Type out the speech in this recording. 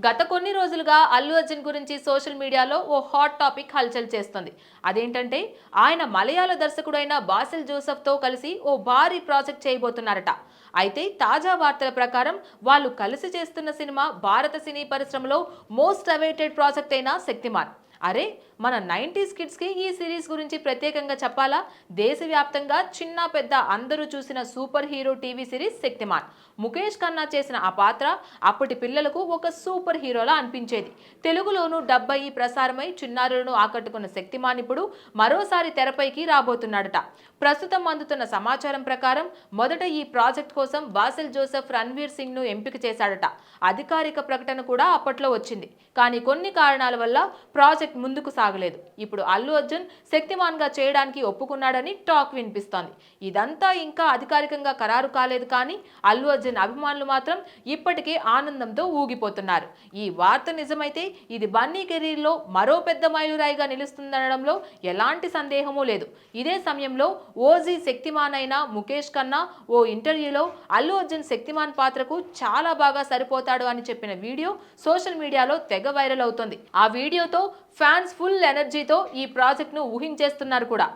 గత కొన్ని రోజులుగా అల్లు అర్జున్ గురించి సోషల్ మీడియాలో ఓ హాట్ టాపిక్ హల్చల్ చేస్తుంది. అదేంటంటే ఆయన మలయాళ దర్శకుడైన బాసిల్ జోసెఫ్తో కలిసి ఓ భారీ ప్రాజెక్ట్ చేయబోతున్నారట. అయితే తాజా వార్తల ప్రకారం వాళ్ళు కలిసి చేస్తున్న సినిమా భారత సినీ పరిశ్రమలో మోస్ట్ అవైటెడ్ ప్రాజెక్ట్ అయిన శక్తిమాన్. అరే, మన 90s కిడ్స్కి ఈ సిరీస్ గురించి ప్రత్యేకంగా చెప్పాలా? దేశవ్యాప్తంగా చిన్న పెద్ద అందరూ చూసిన super hero TV series Shaktimaan. Mukesh Khanna చేసిన ఆ పాత్ర అప్పటి పిల్లలకు ఒక సూపర్ హీరోలా అనిపించేది. తెలుగులోనూ డబ్ అయ్యి ప్రసారమై చిన్నారులను ఆకట్టుకున్న శక్తిమాన్ ఇప్పుడు మరోసారి తెరపైకి రాబోతున్నాడట. ప్రస్తుతం అందుతున్న సమాచారం ప్రకారం మొదట ఈ ప్రాజెక్ట్ కోసం బాసిల్ జోసెఫ్ రణ్వీర్ సింగ్ ను ఎంపిక చేశాడట. అధికారిక ప్రకటన కూడా అప్పట్లో వచ్చింది. కానీ కొన్ని కారణాల వల్ల ప్రాజెక్ట్ ముందుకు సాగలేదు. ఇప్పుడు అల్లు అర్జున్ శక్తిమాన్ గా చేయడానికి ఒప్పుకున్నాడని టాక్ వినిపిస్తోంది. ఇదంతా ఇంకా అధికారికంగా ఖరారు కాలేదు. కానీ అల్లు అర్జున్ అభిమానులు మాత్రం ఇప్పటికే ఆనందంతో ఊగిపోతున్నారు. ఈ వార్త నిజమైతే ఇది బన్నీ కెరీర్ లో మరో పెద్ద మైలురాయిగా నిలుస్తుందనడంలో ఎలాంటి సందేహమూ లేదు. ఇదే సమయంలో ఓజీ శక్తిమాన్ అయిన ముఖేష్ ఖన్నా ఓ ఇంటర్వ్యూలో అల్లు అర్జున్ శక్తిమాన్ పాత్రకు చాలా బాగా సరిపోతాడు అని చెప్పిన వీడియో సోషల్ మీడియాలో తెగ వైరల్ అవుతోంది. ఆ వీడియోతో ఫ్యాన్స్ ఫుల్ ఎనర్జీతో ఈ ప్రాజెక్ట్ ను ఊహించేస్తున్నారు కూడా.